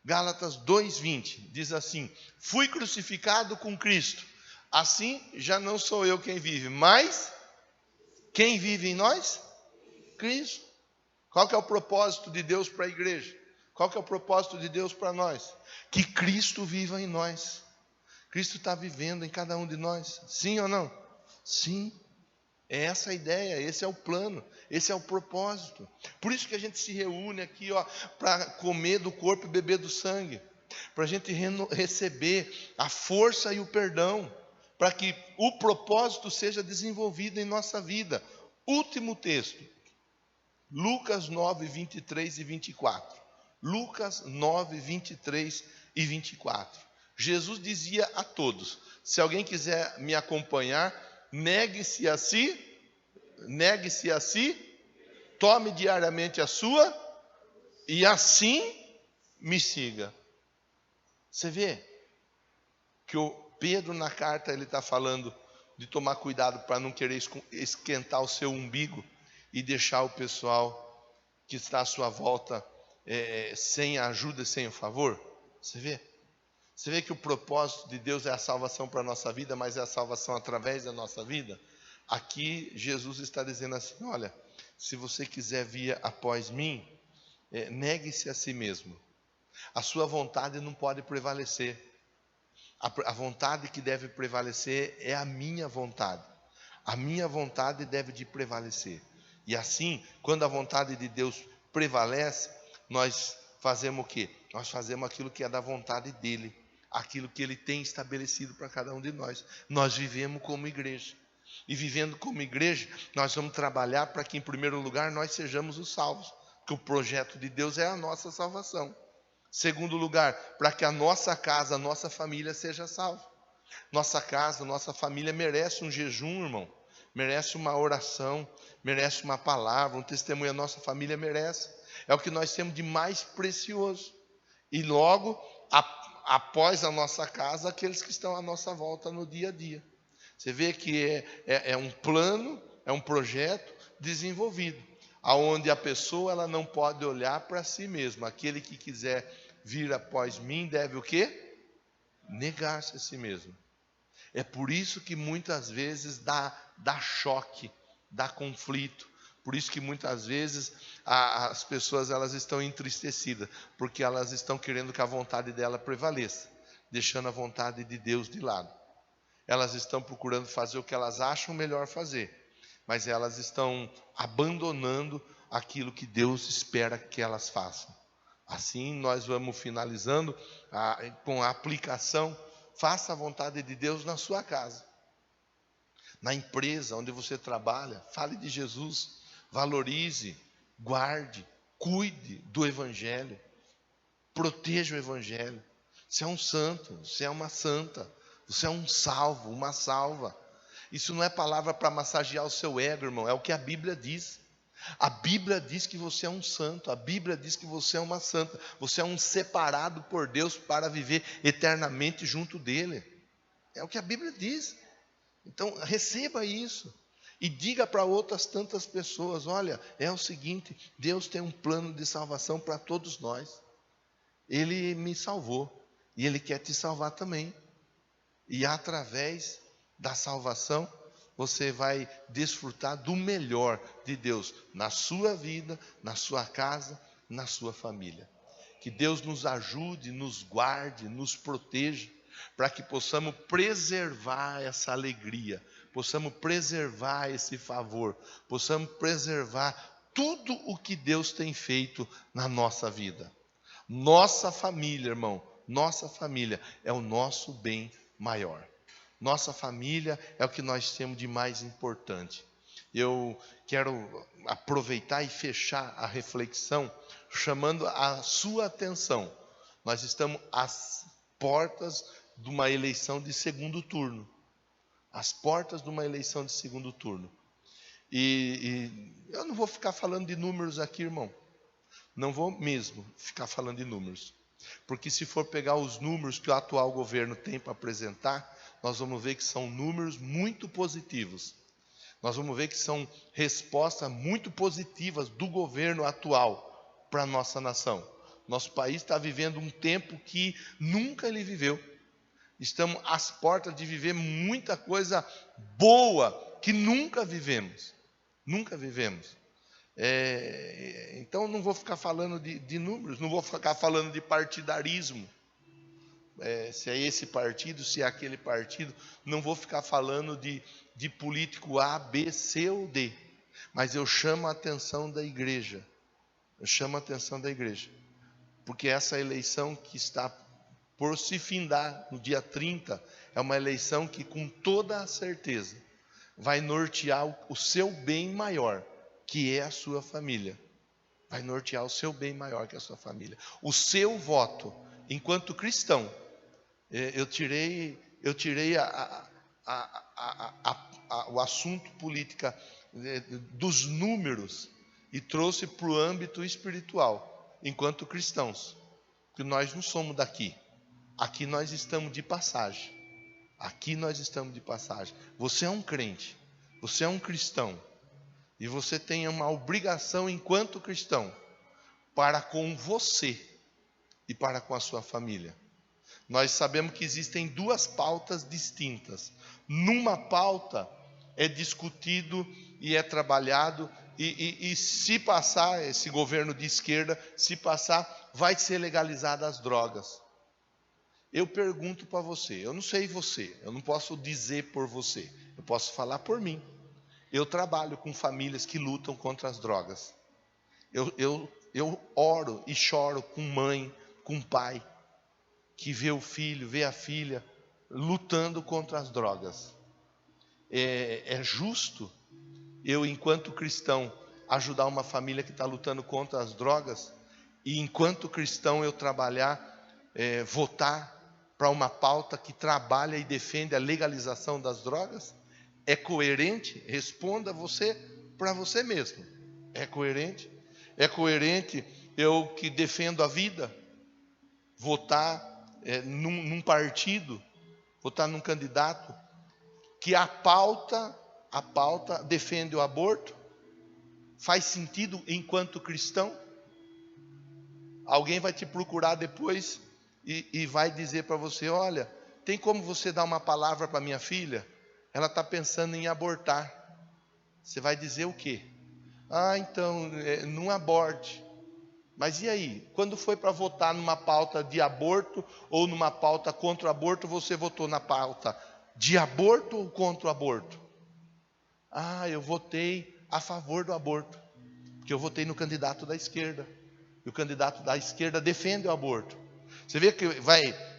Gálatas 2:20 diz assim: fui crucificado com Cristo, assim já não sou eu quem vive, mas quem vive em nós? Cristo. Qual que é o propósito de Deus para a igreja? Qual que é o propósito de Deus para nós? Que Cristo viva em nós. Cristo está vivendo em cada um de nós. Sim ou não? Sim. É essa a ideia, esse é o plano, esse é o propósito. Por isso que a gente se reúne aqui, para comer do corpo e beber do sangue. Para a gente receber a força e o perdão. Para que o propósito seja desenvolvido em nossa vida. Último texto. Lucas 9, 23 e 24. Lucas 9, 23 e 24. Jesus dizia a todos: se alguém quiser me acompanhar, negue-se a si, tome diariamente a sua, e assim me siga. Você vê que o Pedro na carta ele está falando de tomar cuidado para não querer esquentar o seu umbigo e deixar o pessoal que está à sua volta sem a ajuda e sem o favor. Você vê que o propósito de Deus é a salvação para a nossa vida, mas é a salvação através da nossa vida. Aqui Jesus está dizendo assim: olha, se você quiser vir após mim, negue-se a si mesmo. A sua vontade não pode prevalecer. A vontade que deve prevalecer é a minha vontade. A minha vontade deve de prevalecer. E assim, quando a vontade de Deus prevalece, nós fazemos o quê? Nós fazemos aquilo que é da vontade dEle, aquilo que Ele tem estabelecido para cada um de nós. Nós vivemos como igreja. E vivendo como igreja, nós vamos trabalhar para que, em primeiro lugar, nós sejamos os salvos. Porque o projeto de Deus é a nossa salvação. Segundo lugar, para que a nossa casa, a nossa família seja salva. Nossa casa, nossa família merece um jejum, irmão. Merece uma oração, merece uma palavra, um testemunho. A nossa família merece. É o que nós temos de mais precioso. E logo, após a nossa casa, aqueles que estão à nossa volta no dia a dia. Você vê que é um plano, é um projeto desenvolvido, aonde a pessoa ela não pode olhar para si mesma. Aquele que quiser vir após mim deve o quê? Negar-se a si mesmo. É por isso que muitas vezes dá choque, dá conflito. Por isso que muitas vezes as pessoas elas estão entristecidas, porque elas estão querendo que a vontade dela prevaleça, deixando a vontade de Deus de lado. Elas estão procurando fazer o que elas acham melhor fazer, mas elas estão abandonando aquilo que Deus espera que elas façam. Assim nós vamos finalizando com a aplicação. Faça a vontade de Deus na sua casa, na empresa onde você trabalha. Fale de Jesus, valorize, guarde, cuide do Evangelho, proteja o Evangelho. Você é um santo, você é uma santa, você é um salvo, uma salva. Isso não é palavra para massagear o seu ego, irmão, é o que a Bíblia diz. A Bíblia diz que você é um santo, a Bíblia diz que você é uma santa, você é um separado por Deus para viver eternamente junto dEle. É o que a Bíblia diz. Então, receba isso e diga para outras tantas pessoas: olha, é o seguinte, Deus tem um plano de salvação para todos nós. Ele me salvou e Ele quer te salvar também. E através da salvação, você vai desfrutar do melhor de Deus na sua vida, na sua casa, na sua família. Que Deus nos ajude, nos guarde, nos proteja, para que possamos preservar essa alegria, possamos preservar esse favor, possamos preservar tudo o que Deus tem feito na nossa vida. Nossa família, irmão, nossa família é o nosso bem maior. Nossa família é o que nós temos de mais importante. Eu quero aproveitar e fechar a reflexão chamando a sua atenção. Nós estamos às portas de uma eleição de segundo turno. Às portas de uma eleição de segundo turno. E eu não vou ficar falando de números aqui, irmão. Não vou mesmo ficar falando de números. Porque se for pegar os números que o atual governo tem para apresentar, nós vamos ver que são números muito positivos. Nós vamos ver que são respostas muito positivas do governo atual para a nossa nação. Nosso país está vivendo um tempo que nunca ele viveu. Estamos às portas de viver muita coisa boa que nunca vivemos. Nunca vivemos. Então não vou ficar falando de números, não vou ficar falando de partidarismo. Se é esse partido, se é aquele partido, não vou ficar falando de político A, B, C ou D. Mas eu chamo a atenção da igreja. Eu chamo a atenção da igreja. Porque essa eleição que está por se findar no dia 30, é uma eleição que com toda a certeza vai nortear o seu bem maior, que é a sua família. Vai nortear o seu bem maior, que é a sua família. O seu voto, enquanto cristão, eu tirei o assunto política dos números e trouxe para o âmbito espiritual, enquanto cristãos, porque nós não somos daqui. Aqui nós estamos de passagem. Aqui nós estamos de passagem. Você é um crente, você é um cristão, e você tem uma obrigação enquanto cristão para com você e para com a sua família. Nós sabemos que existem duas pautas distintas. Numa pauta é discutido e é trabalhado, e se passar, esse governo de esquerda, se passar, vai ser legalizada as drogas. Eu pergunto para você, eu não sei você, eu não posso dizer por você, eu posso falar por mim. Eu trabalho com famílias que lutam contra as drogas. Eu oro e choro com mãe, com pai, que vê o filho, vê a filha lutando contra as drogas. É justo eu, enquanto cristão, ajudar uma família que está lutando contra as drogas, e enquanto cristão eu trabalhar, votar para uma pauta que trabalha e defende a legalização das drogas? É coerente? Responda você para você mesmo. É coerente? É coerente eu, que defendo a vida, votar num partido, votar num candidato que a pauta defende o aborto? Faz sentido enquanto cristão? Alguém vai te procurar depois e vai dizer para você: olha, tem como você dar uma palavra para minha filha? Ela está pensando em abortar. Você vai dizer o quê? Então, não aborte. Mas e aí? Quando foi para votar numa pauta de aborto ou numa pauta contra o aborto, você votou na pauta de aborto ou contra o aborto? Eu votei a favor do aborto, porque eu votei no candidato da esquerda. E o candidato da esquerda defende o aborto. Você vê que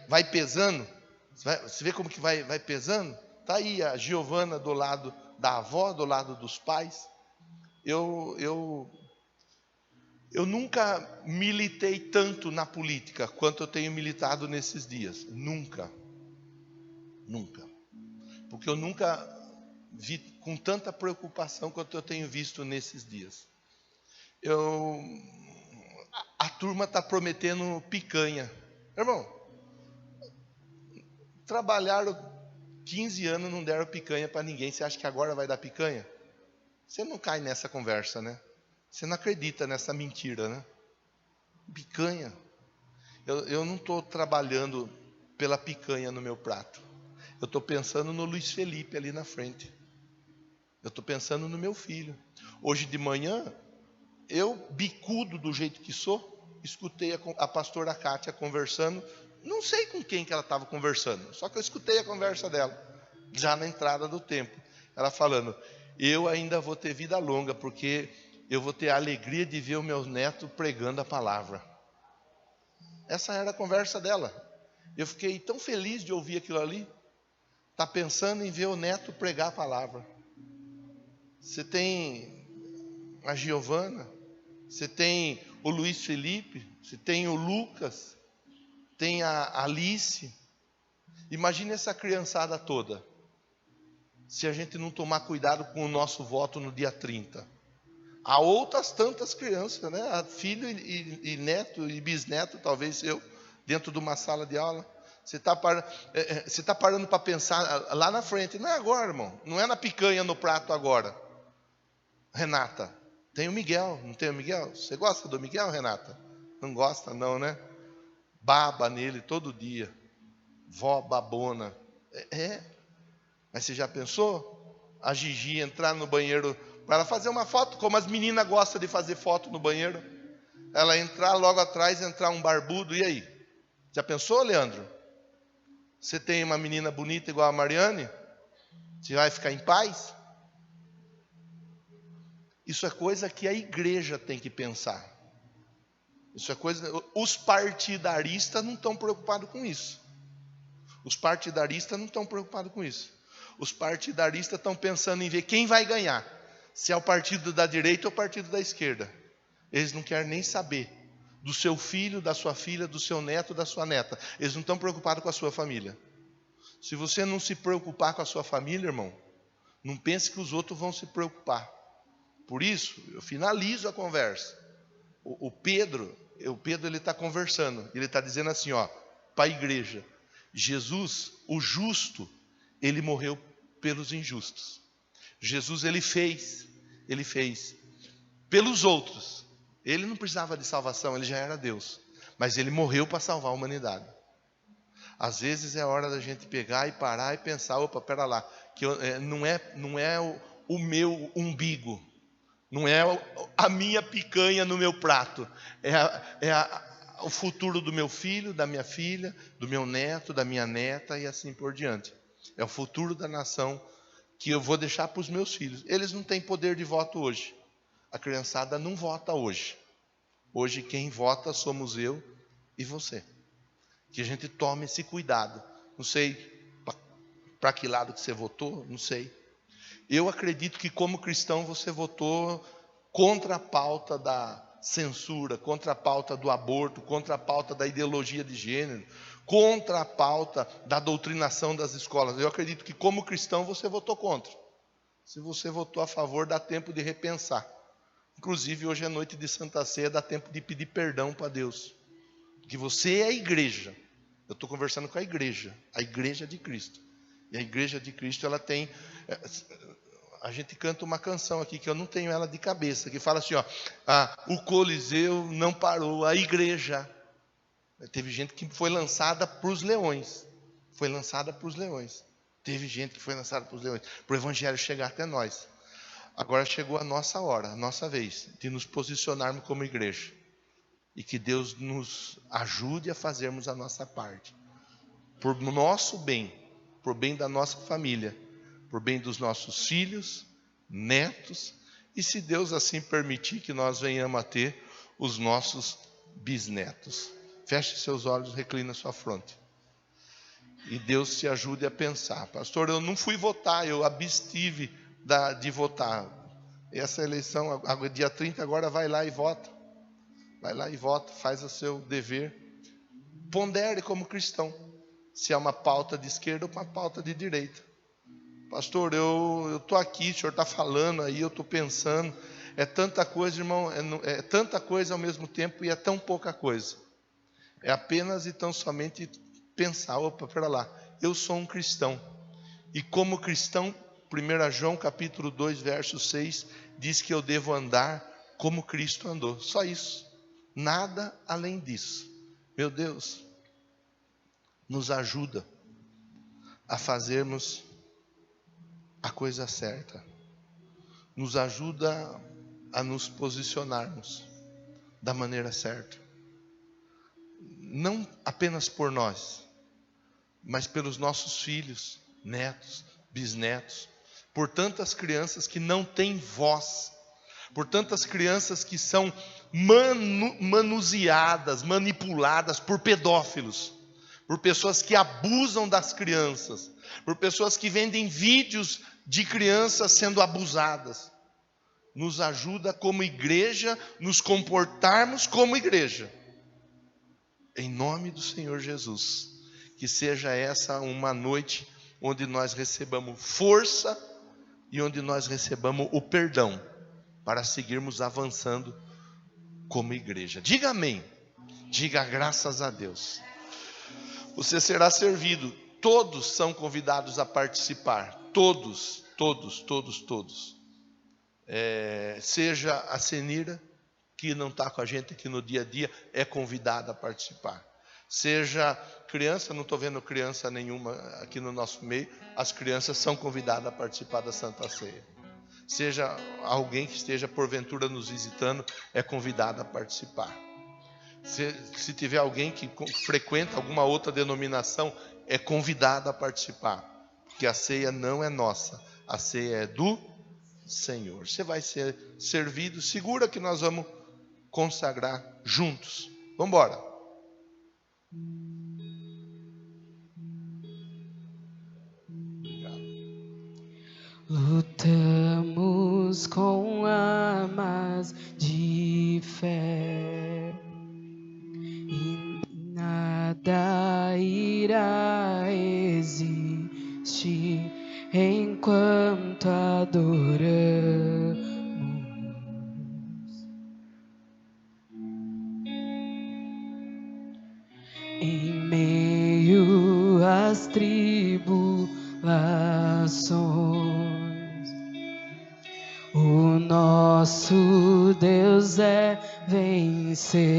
vai pesando? Você vê como que vai pesando? Está aí a Giovana do lado da avó, do lado dos pais. Eu nunca militei tanto na política quanto eu tenho militado nesses dias. Nunca. Porque eu nunca vi com tanta preocupação quanto eu tenho visto nesses dias. A turma está prometendo picanha. Irmão, trabalharam 15 anos, não deram picanha para ninguém. Você acha que agora vai dar picanha? Você não cai nessa conversa, né? Você não acredita nessa mentira, né? Picanha. Eu não estou trabalhando pela picanha no meu prato. Eu estou pensando no Luiz Felipe ali na frente. Eu estou pensando no meu filho. Hoje de manhã, eu, bicudo do jeito que sou, escutei a pastora Kátia conversando. Não sei com quem que ela estava conversando, só que eu escutei a conversa dela, já na entrada do templo. Ela falando: eu ainda vou ter vida longa, porque eu vou ter a alegria de ver o meu neto pregando a palavra. Essa era a conversa dela. Eu fiquei tão feliz de ouvir aquilo ali. Está pensando em ver o neto pregar a palavra. você tem a Giovana, você tem o Luiz Felipe, você tem o Lucas, tem a Alice. Imagine essa criançada toda, se a gente não tomar cuidado com o nosso voto no dia 30. Há outras tantas crianças, né? Há filho e neto e bisneto, talvez eu, dentro de uma sala de aula. Você está parando para pensar lá na frente. Não é agora, irmão. Não é na picanha no prato agora. Renata, tem o Miguel, não tem o Miguel? Você gosta do Miguel, Renata? Não gosta não, né? Baba nele todo dia. Vó babona. Mas você já pensou? A Gigi entrar no banheiro para ela fazer uma foto, como as meninas gostam de fazer foto no banheiro. Ela entrar logo atrás, entrar um barbudo, e aí? Já pensou, Leandro? Você tem uma menina bonita igual a Mariane? Você vai ficar em paz? Isso é coisa que a igreja tem que pensar. Isso é coisa. Os partidaristas não estão preocupados com isso. Os partidaristas não estão preocupados com isso. Os partidaristas estão pensando em ver quem vai ganhar. Se é o partido da direita ou o partido da esquerda. Eles não querem nem saber do seu filho, da sua filha, do seu neto, da sua neta. Eles não estão preocupados com a sua família. Se você não se preocupar com a sua família, irmão, não pense que os outros vão se preocupar. Por isso, eu finalizo a conversa. O Pedro ele está conversando. Ele está dizendo assim, para a igreja. Jesus, o justo, ele morreu pelos injustos. Jesus, ele fez pelos outros. Ele não precisava de salvação, ele já era Deus. Mas ele morreu para salvar a humanidade. Às vezes é hora da gente pegar e parar e pensar, opa, pera lá, que não é o meu umbigo, não é a minha picanha no meu prato, o futuro do meu filho, da minha filha, do meu neto, da minha neta e assim por diante. É o futuro da nação que eu vou deixar para os meus filhos. Eles não têm poder de voto hoje. A criançada não vota hoje. Hoje quem vota somos eu e você. Que a gente tome esse cuidado. Não sei para que lado que você votou, não sei. Eu acredito que como cristão você votou contra a pauta da censura, contra a pauta do aborto, contra a pauta da ideologia de gênero, contra a pauta da doutrinação das escolas. Eu acredito que como cristão você votou contra. Se você votou a favor, dá tempo de repensar. Inclusive hoje é noite de Santa Ceia, dá tempo de pedir perdão para Deus. Porque você é a igreja. Eu estou conversando com a igreja de Cristo. E a igreja de Cristo, ela tem... A gente canta uma canção aqui, que eu não tenho ela de cabeça, que fala assim, o Coliseu não parou, a igreja. Teve gente que foi lançada para os leões. Teve gente que foi lançada para os leões. Para o evangelho chegar até nós. Agora chegou a nossa hora, a nossa vez, de nos posicionarmos como igreja. E que Deus nos ajude a fazermos a nossa parte. Por nosso bem, por bem da nossa família, por bem dos nossos filhos, netos, e se Deus assim permitir que nós venhamos a ter os nossos bisnetos. Feche seus olhos, recline a sua fronte. E Deus te ajude a pensar. Pastor, eu não fui votar, eu abstive de votar. Essa eleição, dia 30 agora vai lá e vota. Vai lá e vota, faz o seu dever. Pondere como cristão, se é uma pauta de esquerda ou uma pauta de direita. Pastor, eu estou aqui, o senhor está falando aí, eu estou pensando. É tanta coisa, irmão, é tanta coisa ao mesmo tempo e é tão pouca coisa. É apenas e tão somente pensar, opa, pera lá, eu sou um cristão. E como cristão, 1 João capítulo 2, verso 6, diz que eu devo andar como Cristo andou. Só isso. Nada além disso. Meu Deus, nos ajuda a fazermos a coisa certa. Nos ajuda a nos posicionarmos da maneira certa. Não apenas por nós, mas pelos nossos filhos, netos, bisnetos, por tantas crianças que não têm voz, por tantas crianças que são manuseadas, manipuladas por pedófilos, por pessoas que abusam das crianças, por pessoas que vendem vídeos de crianças sendo abusadas. nos ajuda como igreja, nos comportarmos como igreja. Em nome do Senhor Jesus, que seja essa uma noite onde nós recebamos força e onde nós recebamos o perdão para seguirmos avançando como igreja. Diga amém. Diga graças a Deus. Você será servido. Todos são convidados a participar. Todos. Seja a Senira, que não está com a gente aqui no dia a dia, é convidada a participar. Seja criança, não estou vendo criança nenhuma aqui no nosso meio, as crianças são convidadas a participar da Santa Ceia. Seja alguém que esteja porventura nos visitando, é convidado a participar. Se tiver alguém que frequenta alguma outra denominação, é convidado a participar. Porque a ceia não é nossa, a ceia é do Senhor. Você vai ser servido, segura que nós vamos consagrar juntos. Vamos embora. Lutamos com armas de fé e nada irá existir enquanto adoramos. Em meio às tribulações, o nosso Deus é vencedor,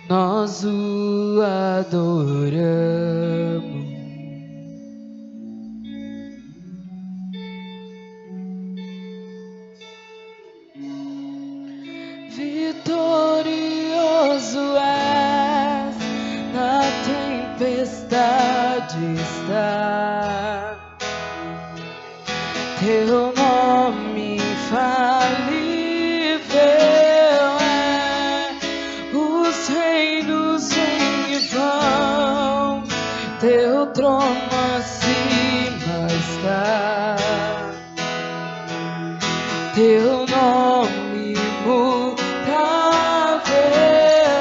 nós o adoramos. Vitorioso és, na tempestade está teu nome infalível é, os reinos em vão, teu trono acima está, teu nome imutável é.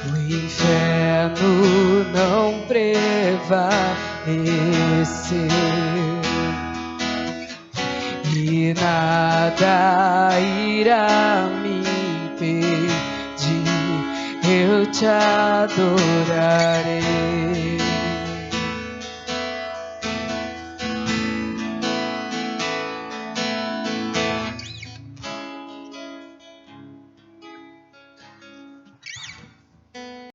O inferno não prevaleceu e nada irá me impedir, eu te adorarei.